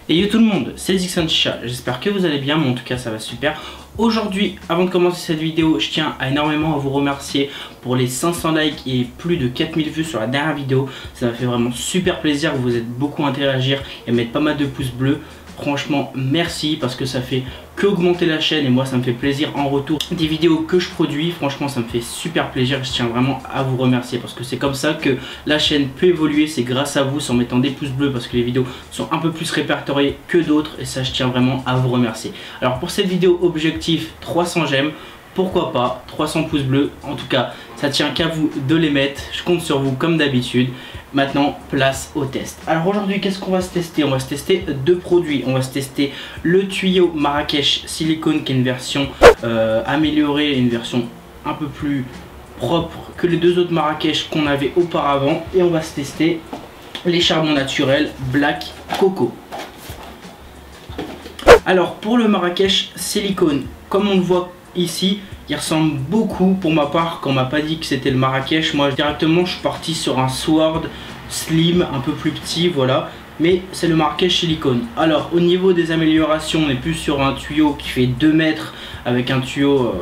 Et yo tout le monde, c'est Dixon Chicha, j'espère que vous allez bien, mais en tout cas ça va super. Aujourd'hui, avant de commencer cette vidéo, je tiens à énormément à vous remercier pour les 500 likes et plus de 4000 vues sur la dernière vidéo. Ça m'a fait vraiment super plaisir, vous êtes beaucoup à interagir et à mettre pas mal de pouces bleus. Franchement merci parce que ça fait que augmenter la chaîne et moi ça me fait plaisir en retour des vidéos que je produis. Franchement ça me fait super plaisir, je tiens vraiment à vous remercier parce que c'est comme ça que la chaîne peut évoluer. C'est grâce à vous, c'est en mettant des pouces bleus parce que les vidéos sont un peu plus répertoriées que d'autres et ça je tiens vraiment à vous remercier. Alors pour cette vidéo objectif 300 j'aime, pourquoi pas 300 pouces bleus, en tout cas ça tient qu'à vous de les mettre, je compte sur vous comme d'habitude. Maintenant place au test. Alors aujourd'hui qu'est-ce qu'on va se tester? On va se tester deux produits. On va se tester le tuyau Marrakech silicone qui est une version améliorée, une version un peu plus propre que les deux autres Marrakech qu'on avait auparavant. Et on va se tester les charbons naturels Black Coco. Alors pour le Marrakech silicone, comme on le voit ici, il ressemble beaucoup pour ma part. Quand on m'a pas dit que c'était le Marrakech, moi directement je suis parti sur un Sword slim un peu plus petit, voilà, mais c'est le Marrakech silicone. Alors au niveau des améliorations, on est plus sur un tuyau qui fait 2 mètres avec un tuyau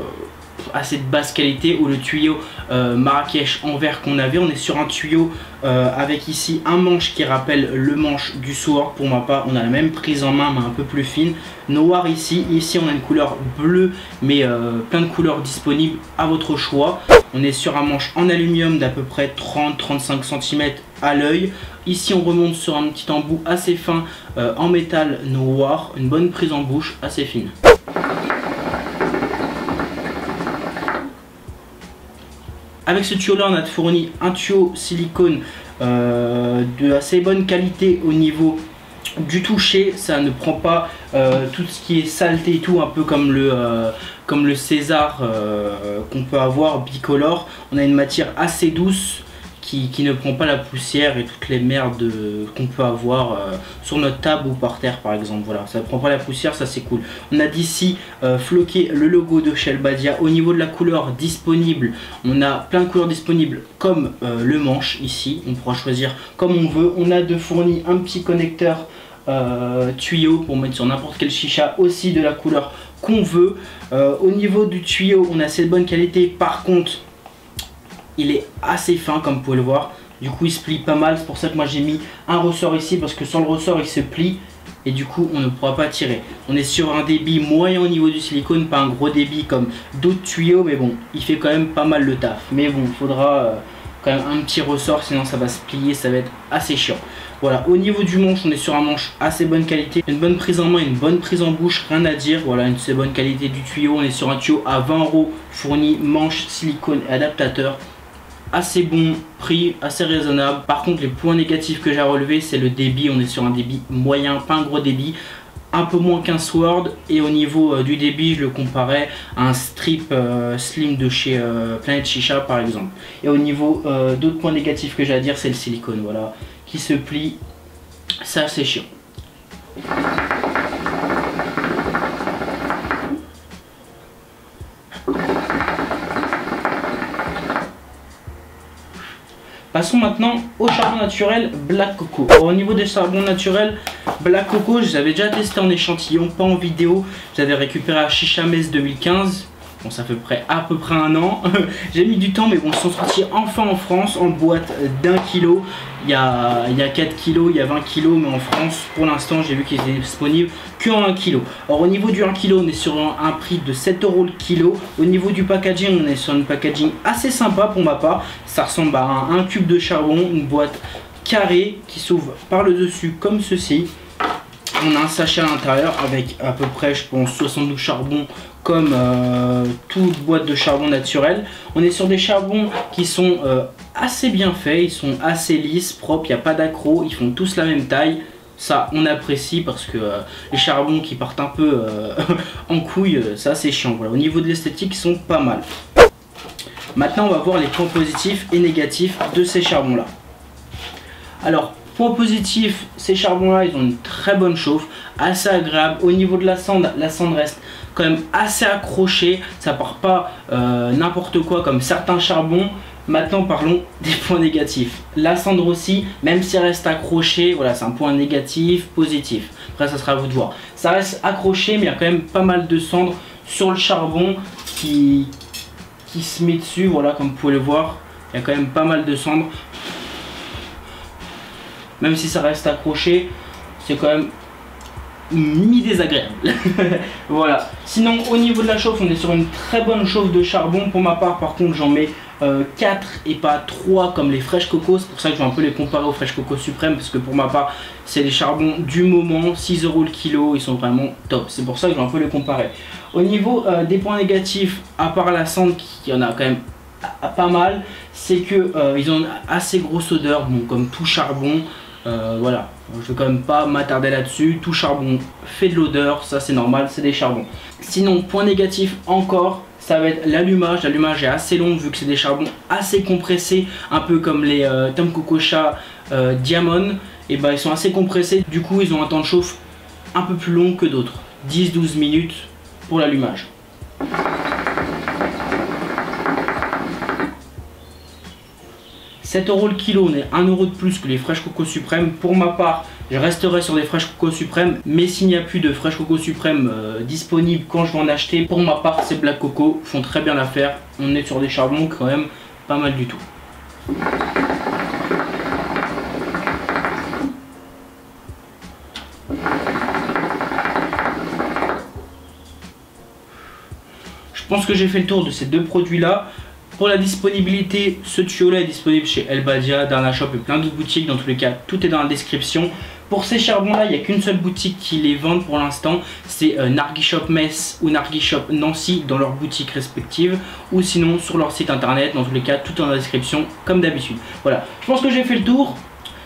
assez de basse qualité, ou le tuyau Marrakech en verre qu'on avait, on est sur un tuyau avec ici un manche qui rappelle le manche du Sword. Pour ma part on a la même prise en main mais un peu plus fine, noir ici on a une couleur bleue mais plein de couleurs disponibles à votre choix. On est sur un manche en aluminium d'à peu près 30-35 cm à l'œil. Ici on remonte sur un petit embout assez fin en métal noir, une bonne prise en bouche assez fine. Avec ce tuyau là on a fourni un tuyau silicone de assez bonne qualité au niveau du toucher. Ça ne prend pas tout ce qui est saleté et tout, un peu comme le César qu'on peut avoir bicolore. On a une matière assez douce qui ne prend pas la poussière et toutes les merdes qu'on peut avoir sur notre table ou par terre par exemple. Voilà, ça ne prend pas la poussière, ça c'est cool. On a d'ici floqué le logo de chez Elbadia. Au niveau de la couleur disponible, on a plein de couleurs disponibles comme le manche ici, on pourra choisir comme on veut. On a de fourni un petit connecteur tuyau pour mettre sur n'importe quel chicha, aussi de la couleur qu'on veut. Au niveau du tuyau on a assez de bonne qualité, par contre il est assez fin comme vous pouvez le voir, du coup il se plie pas mal. C'est pour ça que moi j'ai mis un ressort ici parce que sans le ressort il se plie et du coup on ne pourra pas tirer. On est sur un débit moyen au niveau du silicone, pas un gros débit comme d'autres tuyaux, mais bon il fait quand même pas mal le taf. Mais bon il faudra quand même un petit ressort, sinon ça va se plier, ça va être assez chiant. Voilà, au niveau du manche, on est sur un manche assez bonne qualité, une bonne prise en main, une bonne prise en bouche, rien à dire. Voilà, une assez bonne qualité du tuyau. On est sur un tuyau à 20 € fourni manche, silicone et adaptateur. Assez bon prix, assez raisonnable. Par contre les points négatifs que j'ai à relever, c'est le débit. On est sur un débit moyen, pas un gros débit, un peu moins qu'un Sword. Et au niveau du débit, je le comparais à un strip slim de chez Planet Chicha par exemple. Et au niveau d'autres points négatifs que j'ai à dire, c'est le silicone, voilà, qui se plie, ça c'est chiant. Passons maintenant au charbon naturel Black Coco. Alors, au niveau des charbons naturels Black Coco, je les avais déjà testé en échantillon, pas en vidéo. J'avais récupéré à Chicha Metz 2015. Bon, ça fait à peu près un an. J'ai mis du temps, mais bon, ils sont sortis enfin en France en boîte d'1 kg. Il y a 4 kg, il y a 20 kg, mais en France, pour l'instant, j'ai vu qu'ils étaient disponibles que en 1 kg. Alors, au niveau du 1 kg, on est sur un prix de 7 € le kilo. Au niveau du packaging, on est sur une packaging assez sympa pour ma part. Ça ressemble à un cube de charbon, une boîte carrée qui s'ouvre par le dessus comme ceci. On a un sachet à l'intérieur avec à peu près, je pense, 72 charbons comme toute boîte de charbon naturel. On est sur des charbons qui sont assez bien faits, ils sont assez lisses, propres, il n'y a pas d'accro, ils font tous la même taille. Ça on apprécie parce que les charbons qui partent un peu en couille, ça c'est chiant. Voilà. Au niveau de l'esthétique, ils sont pas mal. Maintenant on va voir les points positifs et négatifs de ces charbons là. Alors point positif, ces charbons là ils ont une très bonne chauffe, assez agréable. Au niveau de la cendre reste quand même assez accrochée, ça part pas n'importe quoi comme certains charbons. Maintenant parlons des points négatifs. La cendre aussi, même si elle reste accrochée, voilà, c'est un point négatif, positif. Après ça sera à vous de voir. Ça reste accroché, mais il y a quand même pas mal de cendre sur le charbon qui se met dessus, voilà, comme vous pouvez le voir. Il y a quand même pas mal de cendre. Même si ça reste accroché, c'est quand même mi-désagréable. Voilà. Sinon, au niveau de la chauffe, on est sur une très bonne chauffe de charbon. Pour ma part, par contre, j'en mets 4 et pas 3 comme les Fresh Coco. C'est pour ça que je vais un peu les comparer aux Fresh Coco Suprême, parce que pour ma part, c'est les charbons du moment. 6 € le kilo, ils sont vraiment top. C'est pour ça que je vais un peu les comparer. Au niveau des points négatifs, à part la cendre, qui y en a quand même pas mal, c'est que ils ont une assez grosse odeur, bon, comme tout charbon. Voilà, je vais quand même pas m'attarder là-dessus. Tout charbon fait de l'odeur, ça c'est normal, c'est des charbons. Sinon, point négatif encore, ça va être l'allumage. L'allumage est assez long vu que c'est des charbons assez compressés, un peu comme les Tom Coco Cha Diamond. Et ben ils sont assez compressés, du coup ils ont un temps de chauffe un peu plus long que d'autres, 10-12 minutes pour l'allumage. 7 € le kilo, on est 1 € de plus que les Fresh Coco Suprême. Pour ma part, je resterai sur des Fresh Coco Suprême, mais s'il n'y a plus de Fresh Coco Suprême disponible quand je vais en acheter, pour ma part, ces Black Coco font très bien l'affaire. On est sur des charbons quand même pas mal du tout. Je pense que j'ai fait le tour de ces deux produits là. Pour la disponibilité, ce tuyau là est disponible chez El Badia, Darna Shop et plein d'autres boutiques. Dans tous les cas, tout est dans la description. Pour ces charbons là, il n'y a qu'une seule boutique qui les vend pour l'instant. C'est Nargis Shop Metz ou Nargis Shop Nancy dans leurs boutiques respectives. Ou sinon sur leur site internet. Dans tous les cas, tout est dans la description comme d'habitude. Voilà, je pense que j'ai fait le tour.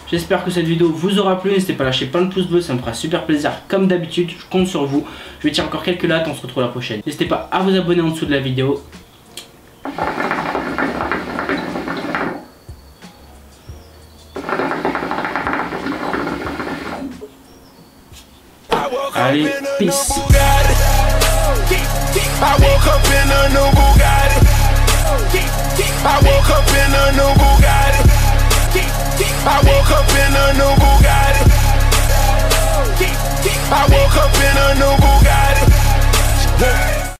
J'espère que cette vidéo vous aura plu. N'hésitez pas à lâcher plein de pouces bleus, ça me fera super plaisir comme d'habitude. Je compte sur vous. Je vais tirer encore quelques lattes, on se retrouve la prochaine. N'hésitez pas à vous abonner en dessous de la vidéo. Allez, peace. I woke up in a new Bugatti. I woke up in a new Bugatti. I woke up in